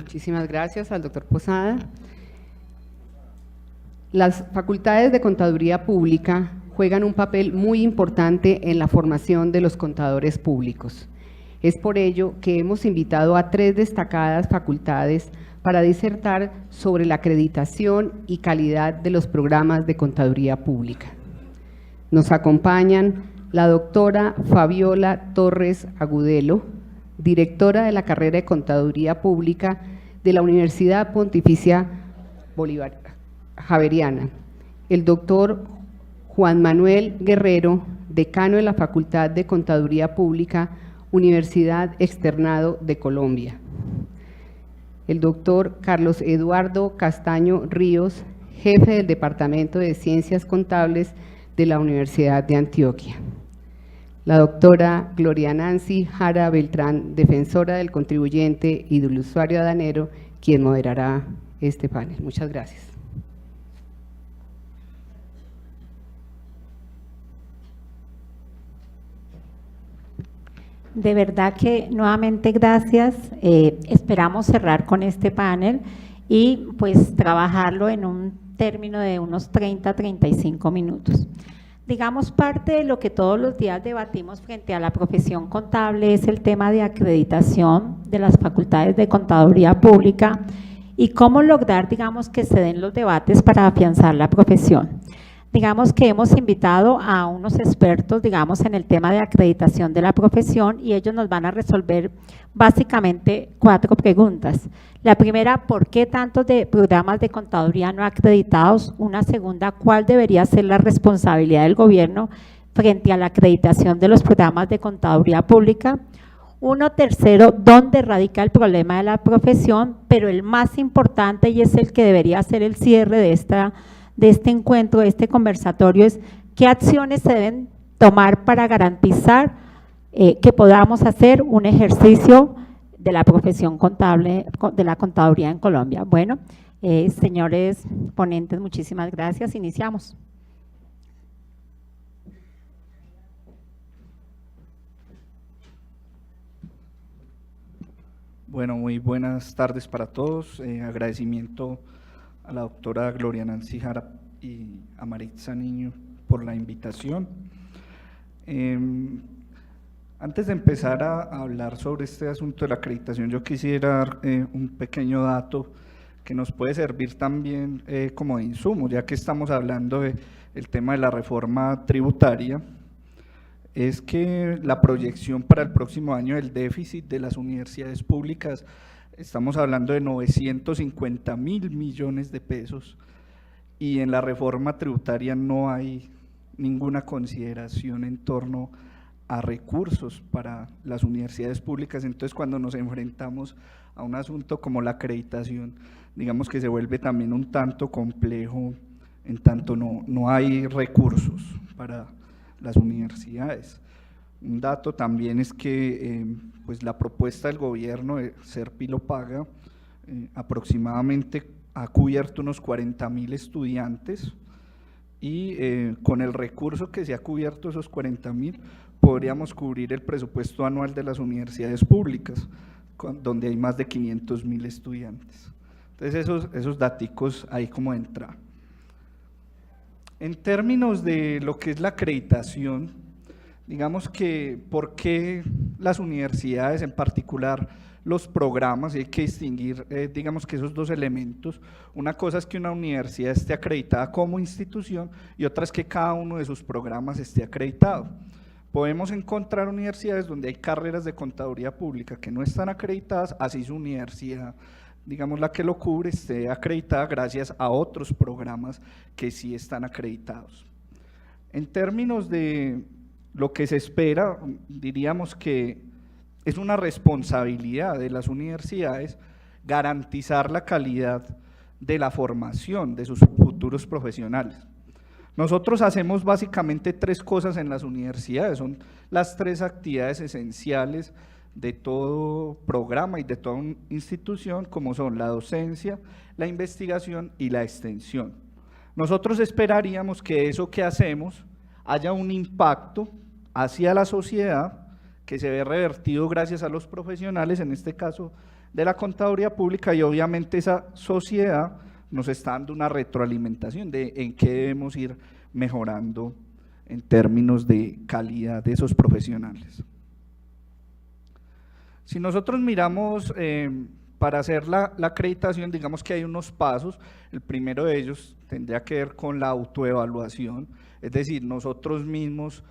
Muchísimas gracias al doctor Posada. Las facultades de Contaduría Pública juegan un papel muy importante en la formación de los contadores públicos. Es por ello que hemos invitado a 3 destacadas facultades para disertar sobre la acreditación y calidad de los programas de Contaduría Pública. Nos acompañan la doctora Fabiola Torres Agudelo, directora de la carrera de Contaduría Pública de la Universidad Pontificia Javeriana, el doctor Juan Manuel Guerrero, decano de la Facultad de Contaduría Pública, Universidad Externado de Colombia, el doctor Carlos Eduardo Castaño Ríos, jefe del Departamento de Ciencias Contables de la Universidad de Antioquia, la doctora Gloria Nancy Jara Beltrán, defensora del contribuyente y del usuario aduanero, quien moderará este panel. Muchas gracias. De verdad que nuevamente gracias. Esperamos cerrar con este panel y pues trabajarlo en un término de unos 30-35 minutos. Digamos, parte de lo que todos los días debatimos frente a la profesión contable es el tema de acreditación de las facultades de contaduría pública y cómo lograr, digamos, que se den los debates para afianzar la profesión. Digamos que hemos invitado a unos expertos, digamos, en el tema de acreditación de la profesión y ellos nos van a resolver básicamente 4 preguntas. La primera, ¿por qué tantos de programas de contaduría no acreditados? Una segunda, ¿cuál debería ser la responsabilidad del gobierno frente a la acreditación de los programas de contaduría pública? Uno, tercero, ¿dónde radica el problema de la profesión? Pero el más importante, y es el que debería ser el cierre de este encuentro, de este conversatorio, es qué acciones se deben tomar para garantizar que podamos hacer un ejercicio de la profesión contable, de la contaduría en Colombia. Bueno, señores ponentes, muchísimas gracias. Iniciamos. Bueno, muy buenas tardes para todos. Agradecimiento a la doctora Gloria Nancy Jara y a Maritza Niño por la invitación. Antes de empezar a hablar sobre este asunto de la acreditación, yo quisiera dar un pequeño dato que nos puede servir también como de insumo, ya que estamos hablando del tema de la reforma tributaria. Es que la proyección para el próximo año del déficit de las universidades públicas, estamos hablando de 950.000 millones de pesos, y en la reforma tributaria no hay ninguna consideración en torno a recursos para las universidades públicas. Entonces, cuando nos enfrentamos a un asunto como la acreditación, digamos que se vuelve también un tanto complejo, en tanto no hay recursos para las universidades. Un dato también es que pues la propuesta del gobierno de Serpi Paga aproximadamente ha cubierto unos 40.000 estudiantes y con el recurso que se ha cubierto esos 40.000 podríamos cubrir el presupuesto anual de las universidades públicas, donde hay más de 500.000 estudiantes. Entonces esos daticos ahí como de entrada. En términos de lo que es la acreditación, digamos que por qué las universidades, en particular los programas, hay que distinguir digamos que esos 2 elementos. Una cosa es que una universidad esté acreditada como institución y otra es que cada uno de sus programas esté acreditado. Podemos encontrar universidades donde hay carreras de contaduría pública que no están acreditadas, así su universidad, digamos la que lo cubre, esté acreditada gracias a otros programas que sí están acreditados. En términos de lo que se espera, diríamos que es una responsabilidad de las universidades garantizar la calidad de la formación de sus futuros profesionales. Nosotros hacemos básicamente 3 cosas en las universidades, son las 3 actividades esenciales de todo programa y de toda institución, como son la docencia, la investigación y la extensión. Nosotros esperaríamos que eso que hacemos haya un impacto hacia la sociedad que se ve revertido gracias a los profesionales, en este caso de la contaduría pública, y obviamente esa sociedad nos está dando una retroalimentación de en qué debemos ir mejorando en términos de calidad de esos profesionales. Si nosotros miramos para hacer la acreditación, digamos que hay unos pasos. El primero de ellos tendría que ver con la autoevaluación, es decir, nosotros mismos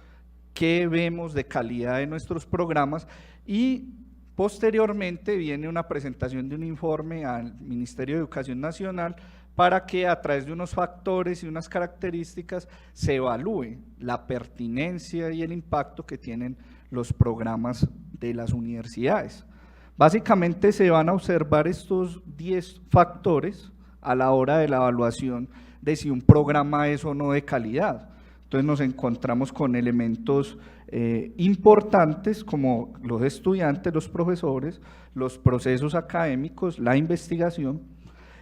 qué vemos de calidad de nuestros programas, y posteriormente viene una presentación de un informe al Ministerio de Educación Nacional para que a través de unos factores y unas características se evalúe la pertinencia y el impacto que tienen los programas de las universidades. Básicamente se van a observar estos 10 factores a la hora de la evaluación de si un programa es o no de calidad. Entonces nos encontramos con elementos importantes como los estudiantes, los profesores, los procesos académicos, la investigación,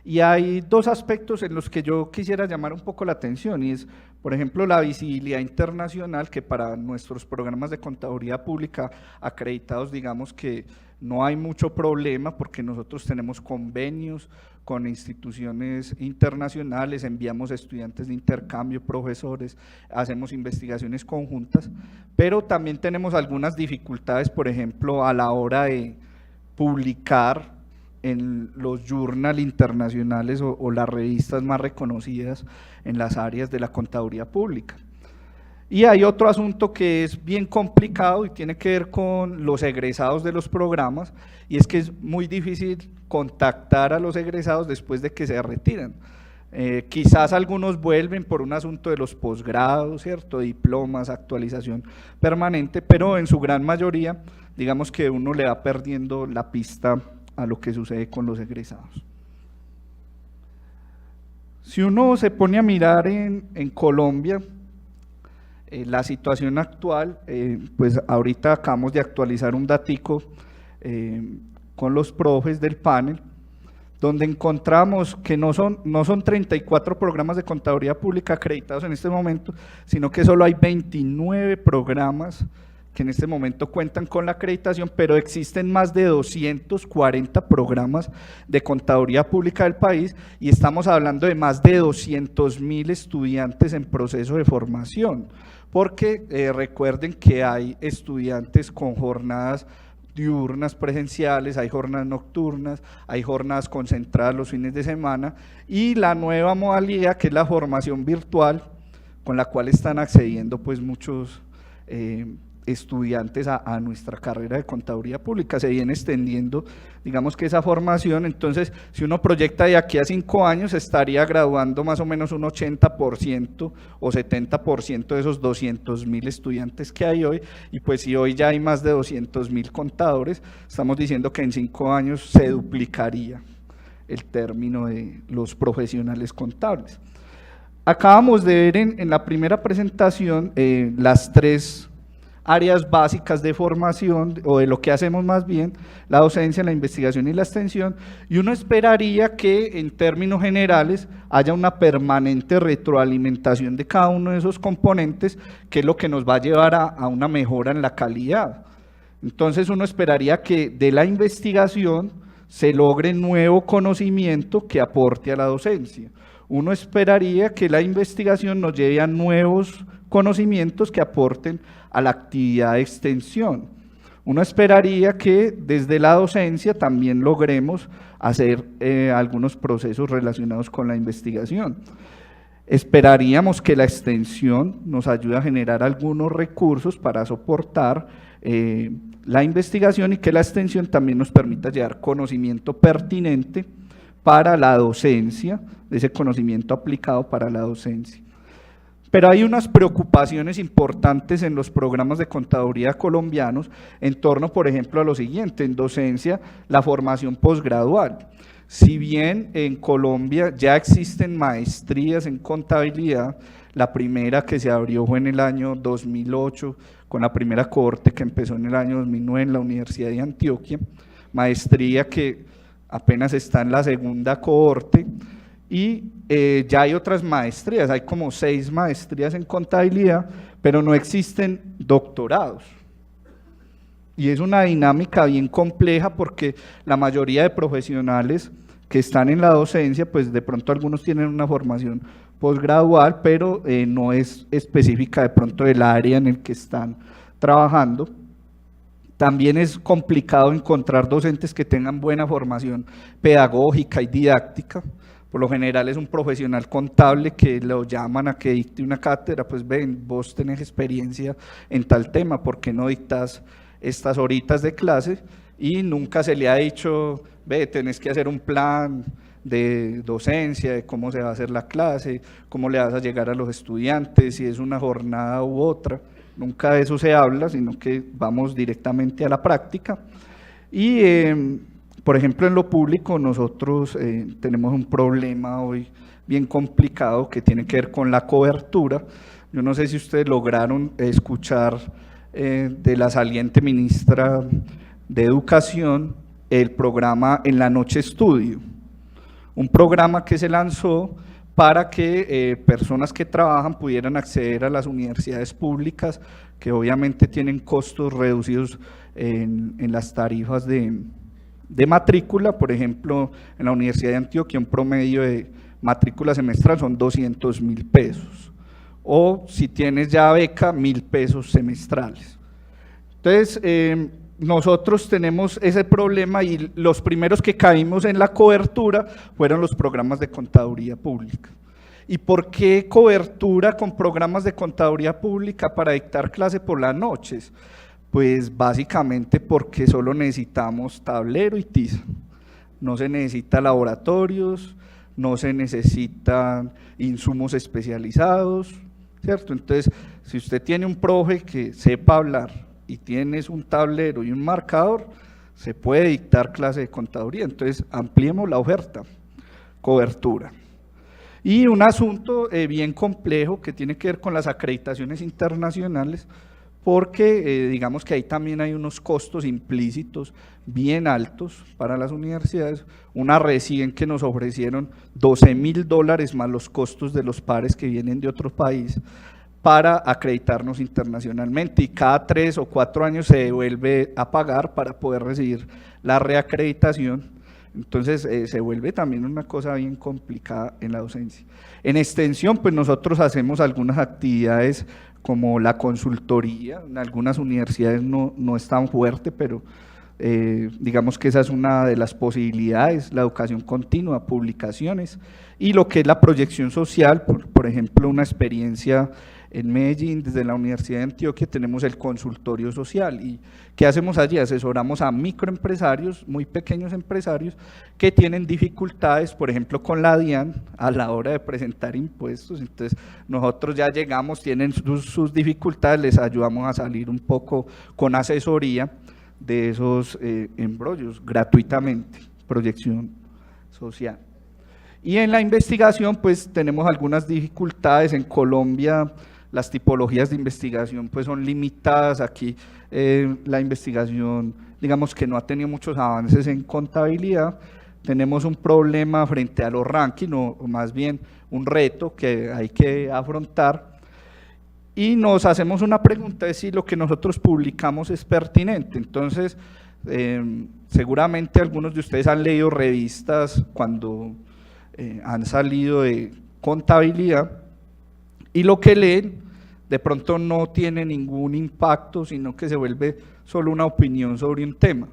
y hay dos aspectos en los que yo quisiera llamar un poco la atención, y es, por ejemplo, la visibilidad internacional, que para nuestros programas de contaduría pública acreditados, digamos que no hay mucho problema, porque nosotros tenemos convenios con instituciones internacionales, enviamos estudiantes de intercambio, profesores, hacemos investigaciones conjuntas, pero también tenemos algunas dificultades, por ejemplo, a la hora de publicar en los journals internacionales o las revistas más reconocidas en las áreas de la contaduría pública. Y hay otro asunto que es bien complicado y tiene que ver con los egresados de los programas, y es que es muy difícil contactar a los egresados después de que se retiran. Quizás algunos vuelven por un asunto de los posgrados, ¿cierto? Diplomas, actualización permanente, pero en su gran mayoría, digamos que uno le va perdiendo la pista a lo que sucede con los egresados. Si uno se pone a mirar en Colombia, la situación actual, pues ahorita acabamos de actualizar un datico con los profes del panel, donde encontramos que no son 34 programas de contaduría pública acreditados en este momento, sino que solo hay 29 programas que en este momento cuentan con la acreditación, pero existen más de 240 programas de contaduría pública del país, y estamos hablando de más de 200.000 estudiantes en proceso de formación, porque recuerden que hay estudiantes con jornadas diurnas presenciales, hay jornadas nocturnas, hay jornadas concentradas los fines de semana, y la nueva modalidad que es la formación virtual, con la cual están accediendo pues muchos estudiantes a nuestra carrera de contaduría pública. Se viene extendiendo, digamos que esa formación. Entonces, si uno proyecta de aquí a 5 años, estaría graduando más o menos un 80% o 70% de esos 200.000 estudiantes que hay hoy, y pues si hoy ya hay más de 200.000 contadores, estamos diciendo que en 5 años se duplicaría el término de los profesionales contables. Acabamos de ver en la primera presentación las 3 áreas básicas de formación, o de lo que hacemos más bien, la docencia, la investigación y la extensión, y uno esperaría que en términos generales haya una permanente retroalimentación de cada uno de esos componentes, que es lo que nos va a llevar a una mejora en la calidad. Entonces uno esperaría que de la investigación se logre nuevo conocimiento que aporte a la docencia. Uno esperaría que la investigación nos lleve a nuevos conocimientos que aporten a la actividad de extensión. Uno esperaría que desde la docencia también logremos hacer algunos procesos relacionados con la investigación. Esperaríamos que la extensión nos ayude a generar algunos recursos para soportar la investigación, y que la extensión también nos permita llevar conocimiento pertinente para la docencia, ese conocimiento aplicado para la docencia. Pero hay unas preocupaciones importantes en los programas de contaduría colombianos en torno, por ejemplo, a lo siguiente: en docencia, la formación posgradual. Si bien en Colombia ya existen maestrías en contabilidad, la primera que se abrió fue en el año 2008, con la primera cohorte que empezó en el año 2009 en la Universidad de Antioquia, maestría que apenas está en la segunda cohorte, y ya hay otras maestrías, hay como 6 maestrías en contabilidad, pero no existen doctorados. Y es una dinámica bien compleja porque la mayoría de profesionales que están en la docencia, pues de pronto algunos tienen una formación posgradual, pero no es específica de pronto del área en el que están trabajando. También es complicado encontrar docentes que tengan buena formación pedagógica y didáctica. Por lo general es un profesional contable que lo llaman a que dicte una cátedra, pues ven, vos tenés experiencia en tal tema, ¿por qué no dictas estas horitas de clase? Y nunca se le ha dicho, ve, tenés que hacer un plan de docencia, de cómo se va a hacer la clase, cómo le vas a llegar a los estudiantes, si es una jornada u otra. Nunca de eso se habla, sino que vamos directamente a la práctica. Y, por ejemplo, en lo público nosotros tenemos un problema hoy bien complicado que tiene que ver con la cobertura. Yo no sé si ustedes lograron escuchar de la saliente ministra de Educación el programa En la Noche Estudio, un programa que se lanzó para que personas que trabajan pudieran acceder a las universidades públicas, que obviamente tienen costos reducidos en las tarifas de matrícula. Por ejemplo, en la Universidad de Antioquia un promedio de matrícula semestral son 200.000 pesos, o si tienes ya beca, 1.000 pesos semestrales. Entonces, nosotros tenemos ese problema y los primeros que caímos en la cobertura fueron los programas de contaduría pública. ¿Y por qué cobertura con programas de contaduría pública para dictar clase por las noches? Pues básicamente porque solo necesitamos tablero y tiza, no se necesita laboratorios, no se necesitan insumos especializados, ¿cierto? Entonces, si usted tiene un profe que sepa hablar y tienes un tablero y un marcador, se puede dictar clase de contaduría. Entonces, ampliemos la oferta, cobertura. Y un asunto bien complejo que tiene que ver con las acreditaciones internacionales, porque digamos que ahí también hay unos costos implícitos bien altos para las universidades. Una recién que nos ofrecieron $12.000 más los costos de los pares que vienen de otro país para acreditarnos internacionalmente, y cada 3 o 4 años se devuelve a pagar para poder recibir la reacreditación. Entonces se vuelve también una cosa bien complicada en la docencia. En extensión, pues nosotros hacemos algunas actividades como la consultoría. En algunas universidades no es tan fuerte, pero digamos que esa es una de las posibilidades, la educación continua, publicaciones, y lo que es la proyección social. Por ejemplo, una experiencia en Medellín, desde la Universidad de Antioquia, tenemos el consultorio social. ¿Y qué hacemos allí? Asesoramos a microempresarios, muy pequeños empresarios, que tienen dificultades, por ejemplo, con la DIAN, a la hora de presentar impuestos. Entonces, nosotros ya llegamos, tienen sus dificultades, les ayudamos a salir un poco con asesoría de esos embrollos, gratuitamente, proyección social. Y en la investigación, pues tenemos algunas dificultades. En Colombia las tipologías de investigación pues son limitadas. Aquí la investigación, digamos que no ha tenido muchos avances en contabilidad. Tenemos un problema frente a los rankings, o más bien un reto que hay que afrontar, y nos hacemos una pregunta de si lo que nosotros publicamos es pertinente. Entonces, seguramente algunos de ustedes han leído revistas cuando han salido de contabilidad, y lo que leen de pronto no tiene ningún impacto, sino que se vuelve solo una opinión sobre un tema.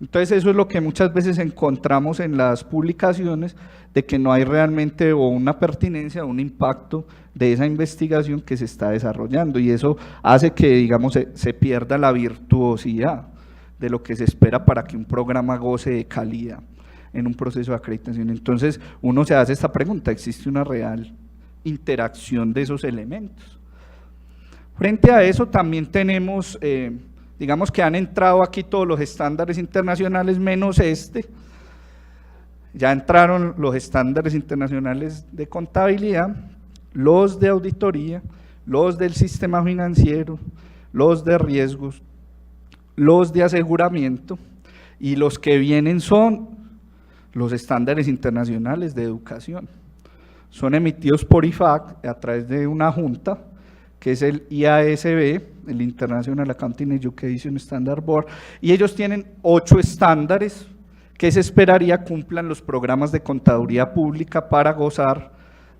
Entonces eso es lo que muchas veces encontramos en las publicaciones, de que no hay realmente o una pertinencia o un impacto de esa investigación que se está desarrollando, y eso hace que, digamos, se pierda la virtuosidad de lo que se espera para que un programa goce de calidad en un proceso de acreditación. Entonces uno se hace esta pregunta: ¿existe una real interacción de esos elementos? Frente a eso también tenemos, digamos que han entrado aquí todos los estándares internacionales menos este. Ya entraron los estándares internacionales de contabilidad, los de auditoría, los del sistema financiero, los de riesgos, los de aseguramiento, y los que vienen son los estándares internacionales de educación. Son emitidos por IFAC a través de una junta que es el IASB, el International Accounting Education Standard Board, y ellos tienen 8 estándares que se esperaría cumplan los programas de contaduría pública para gozar,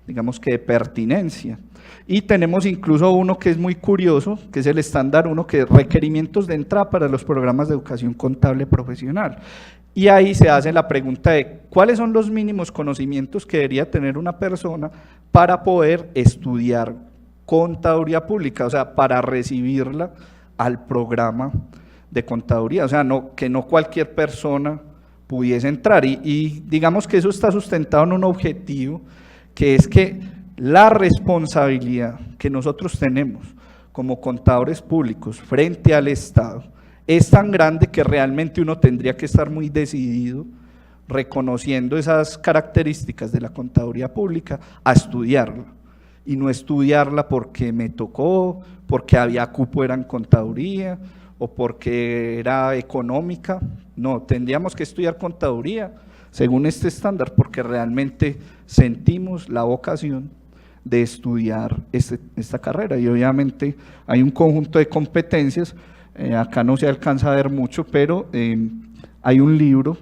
digamos que de pertinencia. Y tenemos incluso uno que es muy curioso, que es el estándar 1, que es requerimientos de entrada para los programas de educación contable profesional. Y ahí se hace la pregunta de cuáles son los mínimos conocimientos que debería tener una persona para poder estudiar contaduría pública, o sea, para recibirla al programa de contaduría, o sea, que no cualquier persona pudiese entrar. Y digamos que eso está sustentado en un objetivo, que es que la responsabilidad que nosotros tenemos como contadores públicos frente al Estado es tan grande que realmente uno tendría que estar muy decidido, reconociendo esas características de la contaduría pública, a estudiarla, y no estudiarla porque me tocó, porque había cupo era en contaduría, o porque era económica. No, tendríamos que estudiar contaduría según este estándar, porque realmente sentimos la vocación de estudiar esta carrera, y obviamente hay un conjunto de competencias, acá no se alcanza a ver mucho, pero hay un libro,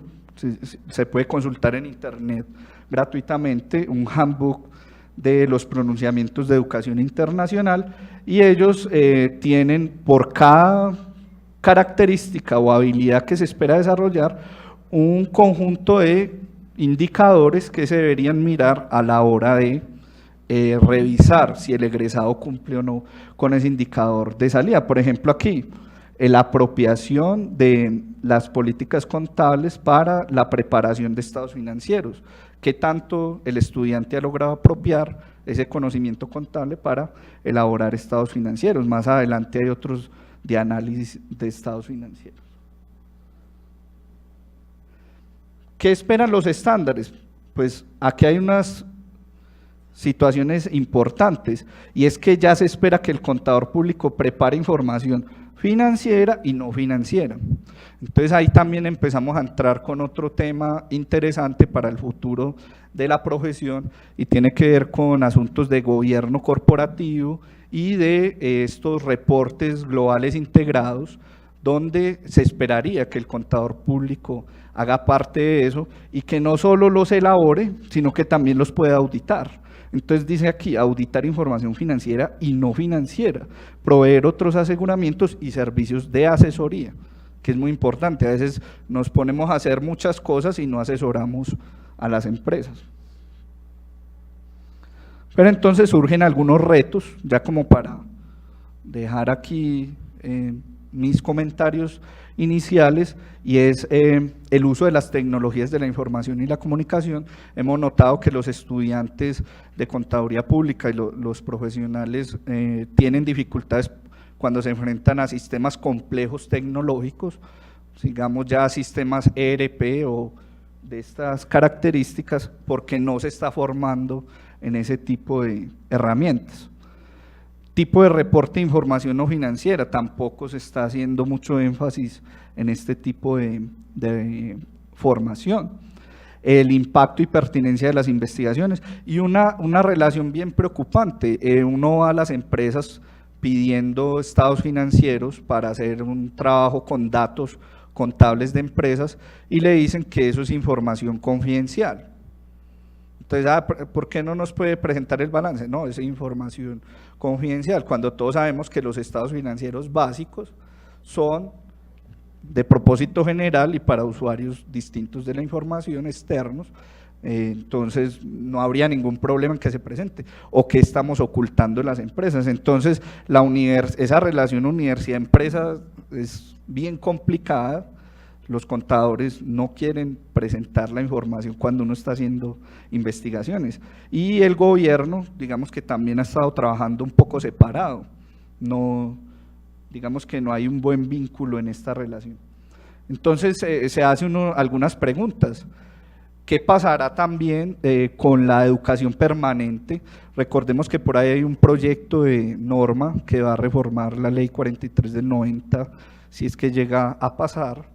se puede consultar en internet gratuitamente, un handbook de los pronunciamientos de educación internacional, y ellos tienen por cada característica o habilidad que se espera desarrollar un conjunto de indicadores que se deberían mirar a la hora de revisar si el egresado cumple o no con ese indicador de salida. Por ejemplo, aquí, la apropiación de las políticas contables para la preparación de estados financieros. ¿Qué tanto el estudiante ha logrado apropiar ese conocimiento contable para elaborar estados financieros? Más adelante hay otros de análisis de estados financieros. ¿Qué esperan los estándares? Pues aquí hay unas situaciones importantes, y es que ya se espera que el contador público prepare información financiera y no financiera. Entonces ahí también empezamos a entrar con otro tema interesante para el futuro de la profesión, y tiene que ver con asuntos de gobierno corporativo y de estos reportes globales integrados, donde se esperaría que el contador público haga parte de eso y que no solo los elabore, sino que también los pueda auditar. Entonces dice aquí, auditar información financiera y no financiera, proveer otros aseguramientos y servicios de asesoría, que es muy importante. A veces nos ponemos a hacer muchas cosas y no asesoramos a las empresas. Pero entonces surgen algunos retos, ya como para dejar aquí mis comentarios iniciales, y es el uso de las tecnologías de la información y la comunicación. Hemos notado que los estudiantes de contaduría pública y los profesionales tienen dificultades cuando se enfrentan a sistemas complejos tecnológicos, digamos ya sistemas ERP o de estas características, porque no se está formando en ese tipo de herramientas. Tipo de reporte de información no financiera, tampoco se está haciendo mucho énfasis en este tipo de formación. El impacto y pertinencia de las investigaciones, y una relación bien preocupante. Uno va a las empresas pidiendo estados financieros para hacer un trabajo con datos contables de empresas, y le dicen que eso es información confidencial. Entonces, ¿por qué no nos puede presentar el balance? No, es información confidencial, cuando todos sabemos que los estados financieros básicos son de propósito general y para usuarios distintos de la información, externos. Entonces no habría ningún problema en que se presente, o que estamos ocultando en las empresas. Entonces esa relación universidad-empresa es bien complicada. Los contadores no quieren presentar la información cuando uno está haciendo investigaciones, y el gobierno, digamos que también ha estado trabajando un poco separado, digamos que no hay un buen vínculo en esta relación. Entonces se hacen algunas preguntas. ¿Qué pasará también con la educación permanente? Recordemos que por ahí hay un proyecto de norma que va a reformar la ley 43 del 90, si es que llega a pasar.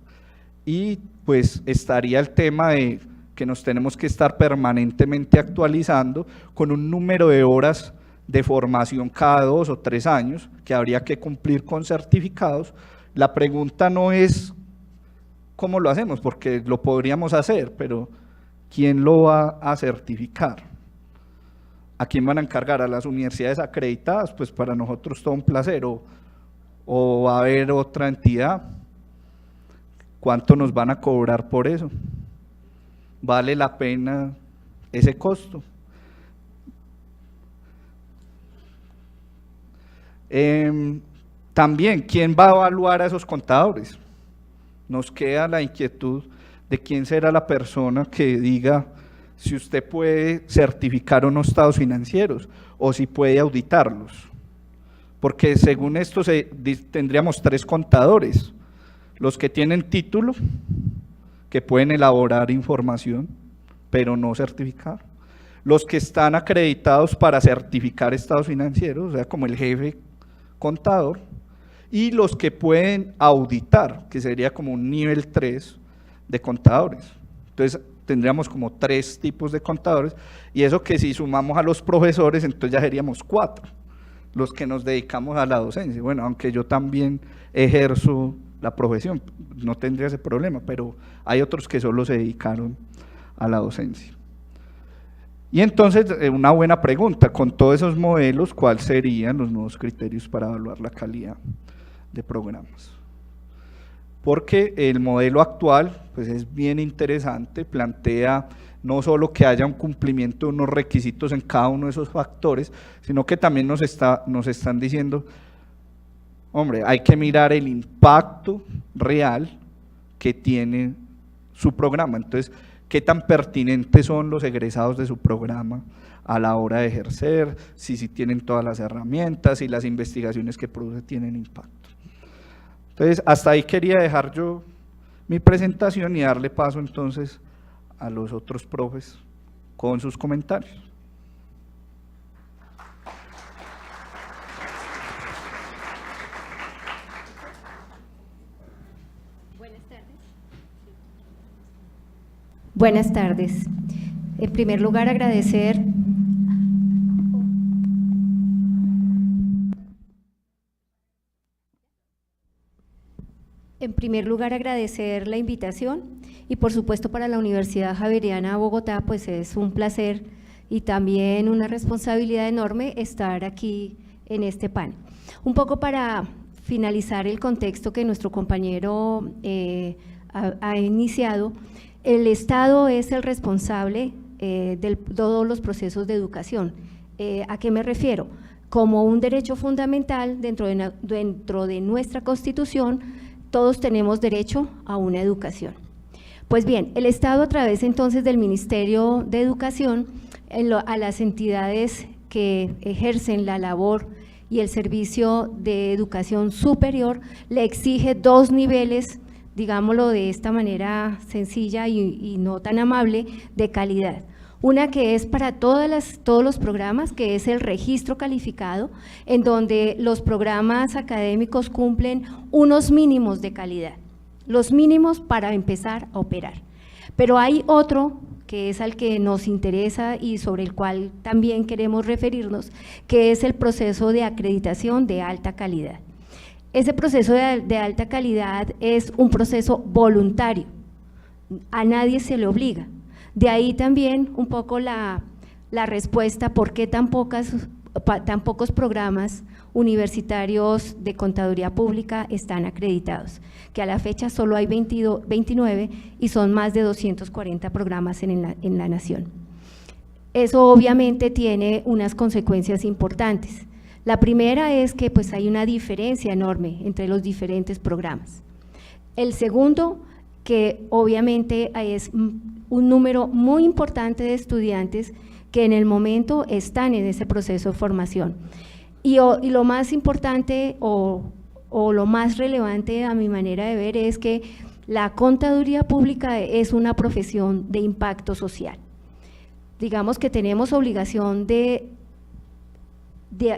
Y pues estaría el tema de que nos tenemos que estar permanentemente actualizando con un número de horas de formación cada 2 o 3 años, que habría que cumplir con certificados. La pregunta no es cómo lo hacemos, porque lo podríamos hacer, pero ¿quién lo va a certificar? ¿A quién van a encargar? ¿A las universidades acreditadas? Pues para nosotros todo un placer, o va a haber otra entidad. ¿Cuánto nos van a cobrar por eso? ¿Vale la pena ese costo? También, ¿quién va a evaluar a esos contadores? Nos queda la inquietud de quién será la persona que diga si usted puede certificar o no estados financieros o si puede auditarlos. Porque según esto tendríamos 3 contadores: los que tienen título, que pueden elaborar información, pero no certificar; los que están acreditados para certificar estados financieros, o sea, como el jefe contador; y los que pueden auditar, que sería como un nivel 3 de contadores. Entonces tendríamos como 3 tipos de contadores, y eso que si sumamos a los profesores, entonces ya seríamos 4, los que nos dedicamos a la docencia. Bueno, aunque yo también ejerzo la profesión, no tendría ese problema, pero hay otros que solo se dedicaron a la docencia. Y entonces, una buena pregunta: con todos esos modelos, ¿cuáles serían los nuevos criterios para evaluar la calidad de programas? Porque el modelo actual pues es bien interesante, plantea no solo que haya un cumplimiento de unos requisitos en cada uno de esos factores, sino que también nos están diciendo, hombre, hay que mirar el impacto real que tiene su programa. Entonces, ¿qué tan pertinentes son los egresados de su programa a la hora de ejercer? Si tienen todas las herramientas, si las investigaciones que produce tienen impacto. Entonces, hasta ahí quería dejar yo mi presentación y darle paso entonces a los otros profes con sus comentarios. Buenas tardes. En primer lugar, agradecer la invitación, y por supuesto para la Universidad Javeriana de Bogotá pues es un placer y también una responsabilidad enorme estar aquí en este panel. Un poco para finalizar el contexto que nuestro compañero ha iniciado. El Estado es el responsable de todos los procesos de educación. ¿A qué me refiero? Como un derecho fundamental dentro de nuestra Constitución, todos tenemos derecho a una educación. Pues bien, el Estado, a través entonces del Ministerio de Educación, a las entidades que ejercen la labor y el servicio de educación superior, le exige 2 niveles, digámoslo de esta manera sencilla y no tan amable, de calidad. Una que es para todos los programas, que es el registro calificado, en donde los programas académicos cumplen unos mínimos de calidad, los mínimos para empezar a operar. Pero hay otro que es al que nos interesa y sobre el cual también queremos referirnos, que es el proceso de acreditación de alta calidad. Ese proceso de alta calidad es un proceso voluntario, a nadie se le obliga. De ahí también un poco la respuesta por qué tan pocos programas universitarios de contaduría pública están acreditados, que a la fecha solo hay 29 y son más de 240 programas en la nación. Eso obviamente tiene unas consecuencias importantes. La primera es que pues hay una diferencia enorme entre los diferentes programas. El segundo, que obviamente es un número muy importante de estudiantes que en el momento están en ese proceso de formación. Y lo más importante o lo más relevante a mi manera de ver es que la contaduría pública es una profesión de impacto social. Digamos que tenemos obligación de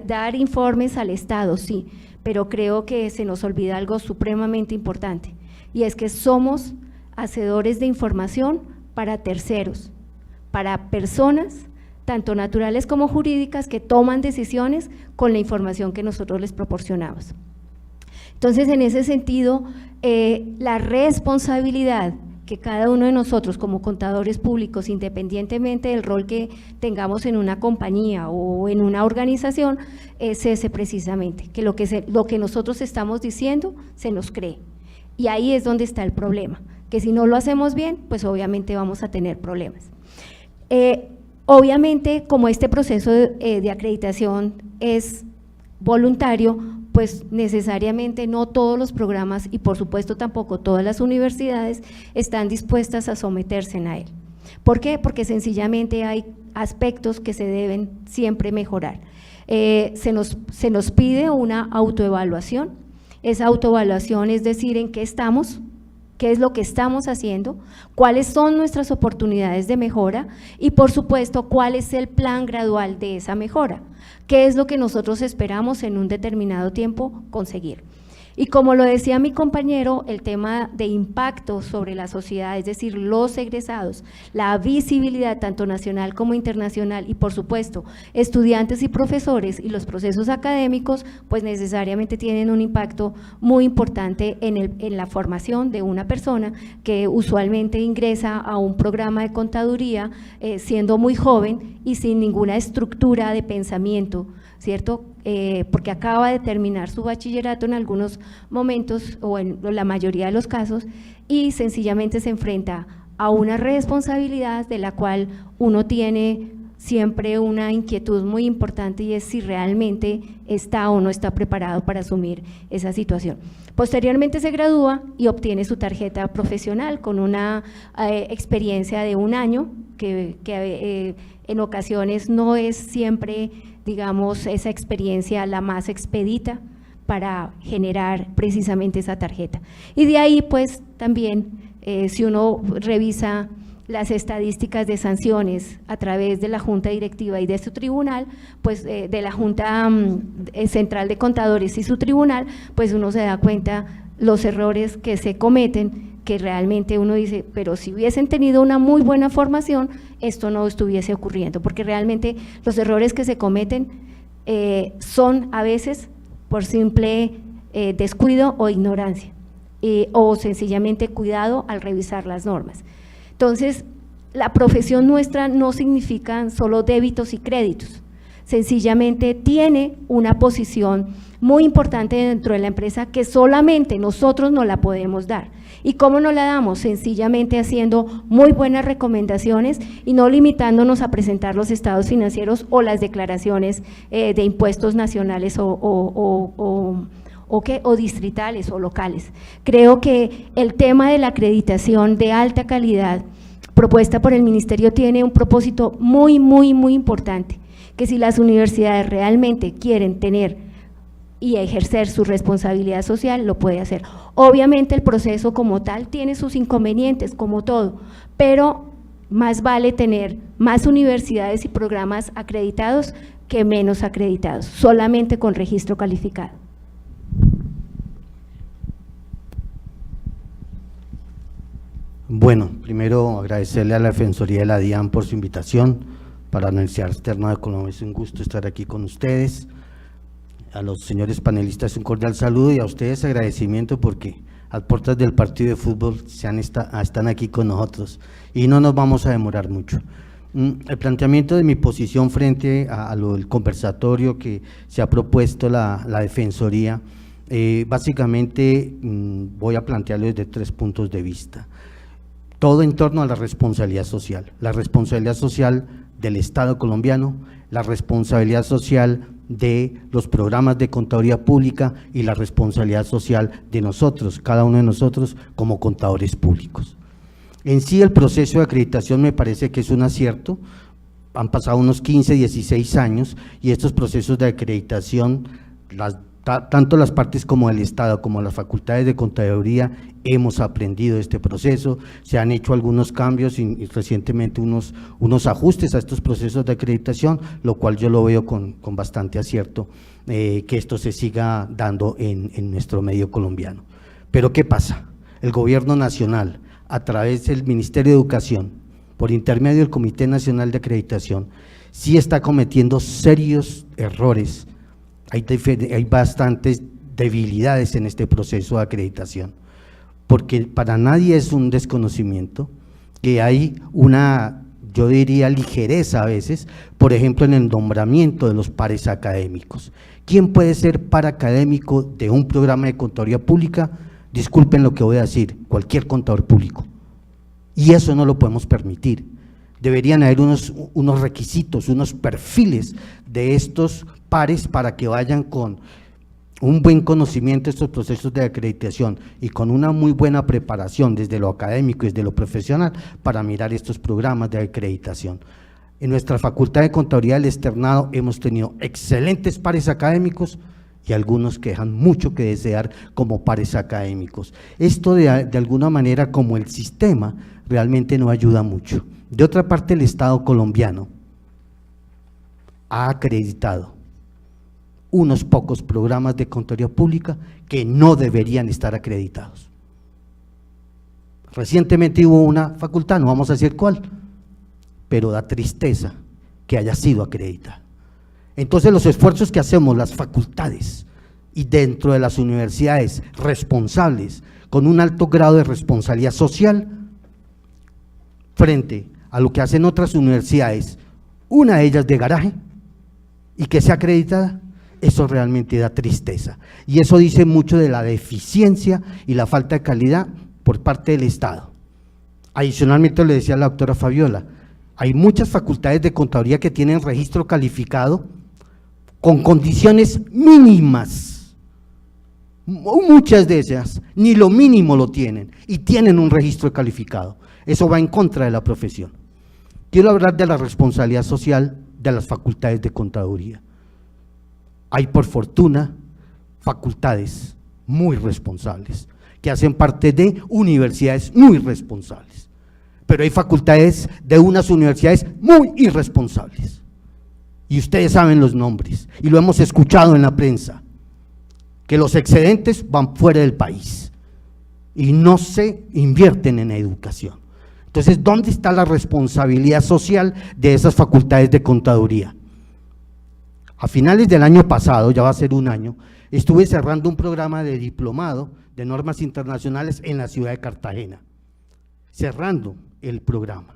dar informes al Estado, sí, pero creo que se nos olvida algo supremamente importante, y es que somos hacedores de información para terceros, para personas tanto naturales como jurídicas, que toman decisiones con la información que nosotros les proporcionamos. Entonces, en ese sentido, la responsabilidad que cada uno de nosotros como contadores públicos, independientemente del rol que tengamos en una compañía o en una organización, es ese precisamente, que lo que nosotros estamos diciendo se nos cree. Y ahí es donde está el problema, que si no lo hacemos bien, pues obviamente vamos a tener problemas. Obviamente, como este proceso de acreditación es voluntario, pues necesariamente no todos los programas y por supuesto tampoco todas las universidades están dispuestas a someterse a él. ¿Por qué? Porque sencillamente hay aspectos que se deben siempre mejorar. Se nos pide una autoevaluación. Esa autoevaluación es decir, en qué estamos, qué es lo que estamos haciendo, cuáles son nuestras oportunidades de mejora y por supuesto cuál es el plan gradual de esa mejora, qué es lo que nosotros esperamos en un determinado tiempo conseguir. Y como lo decía mi compañero, el tema de impacto sobre la sociedad, es decir, los egresados, la visibilidad tanto nacional como internacional y por supuesto estudiantes y profesores y los procesos académicos, pues necesariamente tienen un impacto muy importante en la formación de una persona que usualmente ingresa a un programa de contaduría siendo muy joven y sin ninguna estructura de pensamiento, ¿cierto? Porque acaba de terminar su bachillerato en algunos momentos o en la mayoría de los casos y sencillamente se enfrenta a una responsabilidad de la cual uno tiene siempre una inquietud muy importante y es si realmente está o no está preparado para asumir esa situación. Posteriormente se gradúa y obtiene su tarjeta profesional con una experiencia de 1 año que en ocasiones no es siempre, digamos, esa experiencia la más expedita para generar precisamente esa tarjeta. Y de ahí pues también si uno revisa las estadísticas de sanciones a través de la Junta Directiva y de su tribunal, pues de la Junta Central de Contadores y su tribunal, pues uno se da cuenta los errores que se cometen, que realmente uno dice, pero si hubiesen tenido una muy buena formación, esto no estuviese ocurriendo, porque realmente los errores que se cometen son a veces por simple descuido o ignorancia, o sencillamente cuidado al revisar las normas. Entonces, la profesión nuestra no significa solo débitos y créditos, sencillamente tiene una posición muy importante dentro de la empresa que solamente nosotros no la podemos dar. ¿Y cómo no la damos? Sencillamente haciendo muy buenas recomendaciones y no limitándonos a presentar los estados financieros o las declaraciones de impuestos nacionales o distritales o locales. Creo que el tema de la acreditación de alta calidad propuesta por el Ministerio tiene un propósito muy importante, que si las universidades realmente quieren tener y ejercer su responsabilidad social, lo puede hacer. Obviamente el proceso como tal tiene sus inconvenientes, como todo, pero más vale tener más universidades y programas acreditados que menos acreditados, solamente con registro calificado. Bueno, primero agradecerle a la Defensoría de la DIAN por su invitación para la Universidad Externa de Colombia. Es un gusto estar aquí con ustedes. A los señores panelistas un cordial saludo y a ustedes agradecimiento porque a puertas del partido de fútbol están aquí con nosotros y no nos vamos a demorar mucho. El planteamiento de mi posición frente a lo del conversatorio que se ha propuesto la Defensoría, básicamente voy a plantearlo desde 3 puntos de vista. Todo en torno a la responsabilidad social del Estado colombiano, la responsabilidad social de los programas de contaduría pública y la responsabilidad social de nosotros, cada uno de nosotros como contadores públicos. En sí el proceso de acreditación me parece que es un acierto, han pasado unos 15, 16 años y estos procesos de acreditación, tanto las partes como el Estado como las facultades de contaduría hemos aprendido de este proceso, se han hecho algunos cambios y recientemente unos ajustes a estos procesos de acreditación, lo cual yo lo veo con bastante acierto, que esto se siga dando en nuestro medio colombiano. Pero ¿qué pasa? El gobierno nacional, a través del Ministerio de Educación, por intermedio del Comité Nacional de Acreditación, sí está cometiendo serios errores. Hay bastantes debilidades en este proceso de acreditación, porque para nadie es un desconocimiento que hay una, yo diría, ligereza a veces, por ejemplo, en el nombramiento de los pares académicos. ¿Quién puede ser par académico de un programa de contaduría pública? Disculpen lo que voy a decir, cualquier contador público. Y eso no lo podemos permitir. Deberían haber unos requisitos, unos perfiles de estos pares para que vayan con un buen conocimiento de estos procesos de acreditación y con una muy buena preparación desde lo académico y desde lo profesional para mirar estos programas de acreditación. En nuestra Facultad de Contaduría del Externado hemos tenido excelentes pares académicos y algunos que dejan mucho que desear como pares académicos. Esto de alguna manera, como el sistema, realmente no ayuda mucho. De otra parte, el Estado colombiano ha acreditado unos pocos programas de contaduría pública que no deberían estar acreditados. Recientemente hubo una facultad, no vamos a decir cuál, pero da tristeza que haya sido acreditada. Entonces los esfuerzos que hacemos las facultades y dentro de las universidades responsables, con un alto grado de responsabilidad social, frente a lo que hacen otras universidades, una de ellas de garaje, y que sea acreditada, eso realmente da tristeza. Y eso dice mucho de la deficiencia y la falta de calidad por parte del Estado. Adicionalmente, le decía a la doctora Fabiola, hay muchas facultades de contaduría que tienen registro calificado con condiciones mínimas. Muchas de esas ni lo mínimo lo tienen y tienen un registro calificado. Eso va en contra de la profesión. Quiero hablar de la responsabilidad social de las facultades de contaduría. Hay, por fortuna, facultades muy responsables, que hacen parte de universidades muy responsables, pero hay facultades de unas universidades muy irresponsables, y ustedes saben los nombres, y lo hemos escuchado en la prensa, que los excedentes van fuera del país, y no se invierten en educación. Entonces, ¿dónde está la responsabilidad social de esas facultades de contaduría? A finales del año pasado, ya va a ser un año, estuve cerrando un programa de diplomado de normas internacionales en la ciudad de Cartagena, cerrando el programa.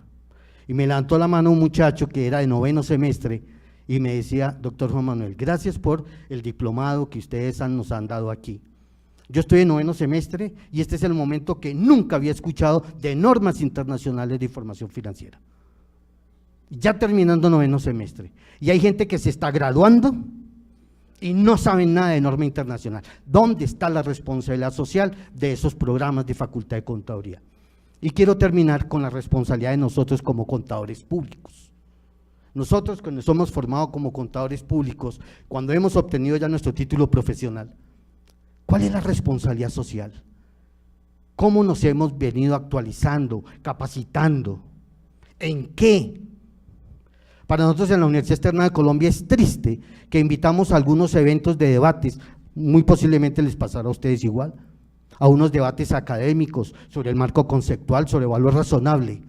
Y me levantó la mano un muchacho que era de 9º semestre y me decía, doctor Juan Manuel, gracias por el diplomado que ustedes nos han dado aquí. Yo estoy en 9º semestre y este es el momento que nunca había escuchado de normas internacionales de información financiera. Ya terminando 9º semestre, y hay gente que se está graduando y no saben nada de norma internacional. ¿Dónde está la responsabilidad social de esos programas de Facultad de Contaduría? Y quiero terminar con la responsabilidad de nosotros como contadores públicos. Nosotros, cuando somos formados como contadores públicos, cuando hemos obtenido ya nuestro título profesional, ¿cuál es la responsabilidad social? ¿Cómo nos hemos venido actualizando, capacitando? ¿En qué? Para nosotros en la Universidad Externa de Colombia es triste que invitamos a algunos eventos de debates, muy posiblemente les pasará a ustedes igual, a unos debates académicos sobre el marco conceptual, sobre valor razonable.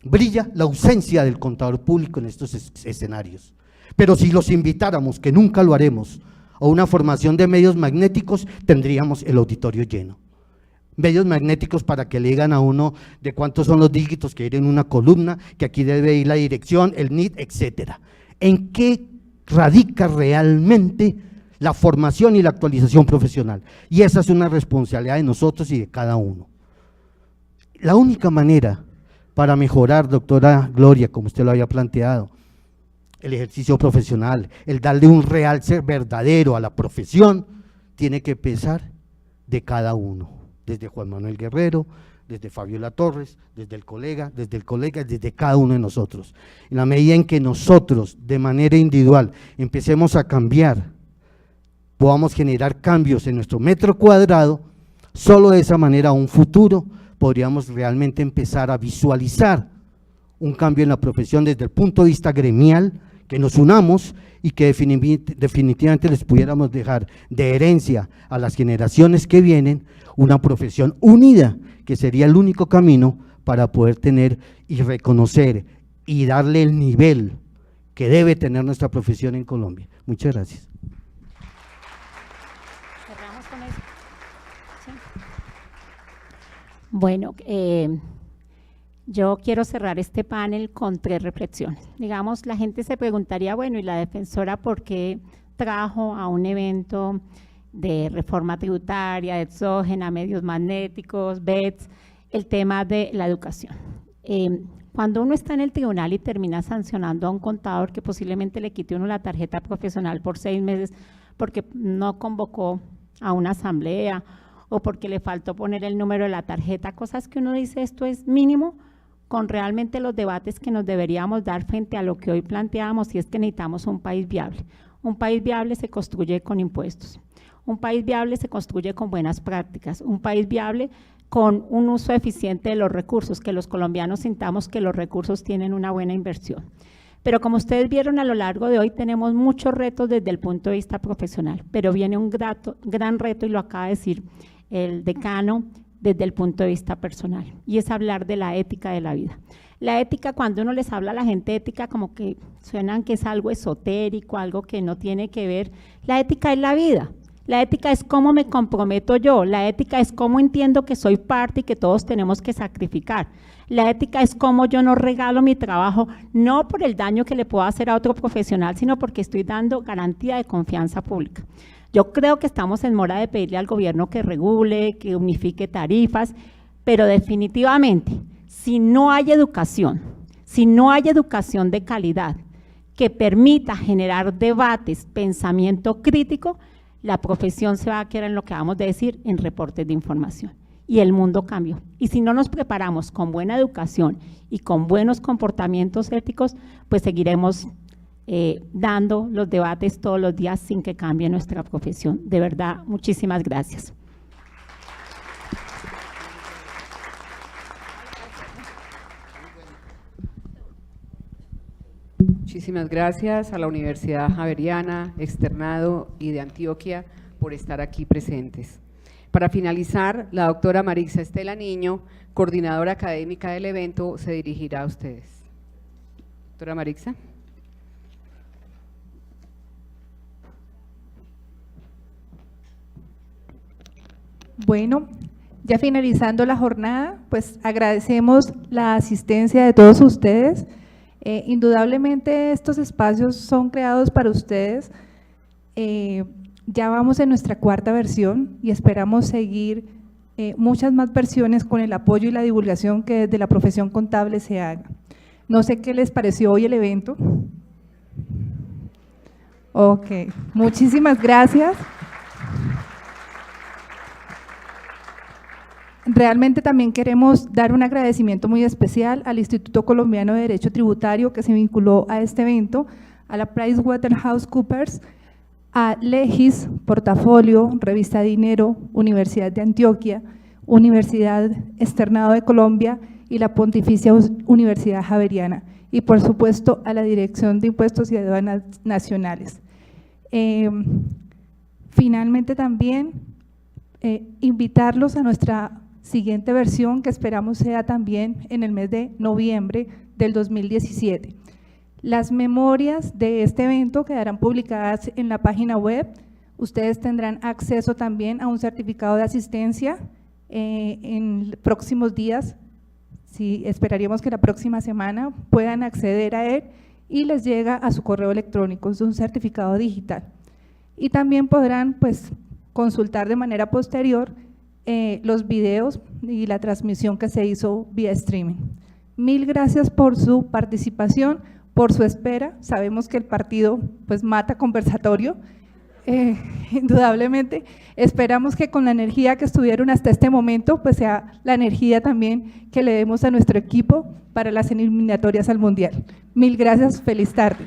Brilla la ausencia del contador público en estos escenarios, pero si los invitáramos, que nunca lo haremos, a una formación de medios magnéticos, tendríamos el auditorio lleno. Medios magnéticos para que le digan a uno de cuántos son los dígitos que ir en una columna, que aquí debe ir la dirección, el NIT, etcétera. ¿En qué radica realmente la formación y la actualización profesional? Y esa es una responsabilidad de nosotros y de cada uno. La única manera para mejorar, doctora Gloria, como usted lo había planteado, el ejercicio profesional, el darle un real ser verdadero a la profesión, tiene que empezar de cada uno. Desde Juan Manuel Guerrero, desde Fabiola Torres, desde el colega, desde cada uno de nosotros. En la medida en que nosotros, de manera individual, empecemos a cambiar, podamos generar cambios en nuestro metro cuadrado, solo de esa manera a un futuro podríamos realmente empezar a visualizar un cambio en la profesión desde el punto de vista gremial, que nos unamos y que definitivamente les pudiéramos dejar de herencia a las generaciones que vienen una profesión unida, que sería el único camino para poder tener y reconocer y darle el nivel que debe tener nuestra profesión en Colombia. Muchas gracias. Cerramos con eso. ¿Sí? Bueno, yo quiero cerrar este panel con 3 reflexiones. Digamos, la gente se preguntaría, bueno, ¿y la defensora por qué trajo a un evento de reforma tributaria, de exógena, medios magnéticos, BEDS, el tema de la educación? Cuando uno está en el tribunal y termina sancionando a un contador que posiblemente le quite uno la tarjeta profesional por 6 meses porque no convocó a una asamblea o porque le faltó poner el número de la tarjeta, cosas que uno dice esto es mínimo con realmente los debates que nos deberíamos dar frente a lo que hoy planteamos, y es que necesitamos un país viable. Un país viable se construye con impuestos, un país viable se construye con buenas prácticas, un país viable con un uso eficiente de los recursos, que los colombianos sintamos que los recursos tienen una buena inversión. Pero como ustedes vieron a lo largo de hoy, tenemos muchos retos desde el punto de vista profesional, pero viene un gran reto, y lo acaba de decir el decano, desde el punto de vista personal, y es hablar de la ética de la vida. La ética, cuando uno les habla a la gente ética, como que suenan que es algo esotérico, algo que no tiene que ver. La ética es la vida. La ética es cómo me comprometo yo, la ética es cómo entiendo que soy parte y que todos tenemos que sacrificar. La ética es cómo yo no regalo mi trabajo, no por el daño que le puedo hacer a otro profesional, sino porque estoy dando garantía de confianza pública. Yo creo que estamos en mora de pedirle al gobierno que regule, que unifique tarifas, pero definitivamente, si no hay educación de calidad que permita generar debates, pensamiento crítico, la profesión se va a quedar en lo que vamos a decir en reportes de información. Y el mundo cambió. Y si no nos preparamos con buena educación y con buenos comportamientos éticos, pues seguiremos dando los debates todos los días sin que cambie nuestra profesión. De verdad, muchísimas gracias. Muchísimas gracias a la Universidad Javeriana, Externado y de Antioquia por estar aquí presentes. Para finalizar, la doctora Marixa Estela Niño, coordinadora académica del evento, se dirigirá a ustedes. Doctora Marixa. Bueno, ya finalizando la jornada, pues agradecemos la asistencia de todos ustedes. Indudablemente estos espacios son creados para ustedes. Ya vamos en nuestra 4ª versión y esperamos seguir muchas más versiones con el apoyo y la divulgación que desde la profesión contable se haga. No sé qué les pareció hoy el evento. Ok, muchísimas gracias. Realmente también queremos dar un agradecimiento muy especial al Instituto Colombiano de Derecho Tributario que se vinculó a este evento, a la PricewaterhouseCoopers, a Legis, Portafolio, Revista Dinero, Universidad de Antioquia, Universidad Externado de Colombia y la Pontificia Universidad Javeriana, y por supuesto a la Dirección de Impuestos y Aduanas Nacionales. Finalmente también invitarlos a nuestra siguiente versión, que esperamos sea también en el mes de noviembre del 2017. Las memorias de este evento quedarán publicadas en la página web. Ustedes tendrán acceso también a un certificado de asistencia en próximos días. Sí, esperaríamos que la próxima semana puedan acceder a él y les llega a su correo electrónico, es un certificado digital. Y también podrán pues consultar de manera posterior los videos y la transmisión que se hizo vía streaming. Mil gracias por su participación, por su espera. Sabemos que el partido pues mata conversatorio, indudablemente. Esperamos que con la energía que estuvieron hasta este momento, pues sea la energía también que le demos a nuestro equipo para las eliminatorias al Mundial. Mil gracias, feliz tarde.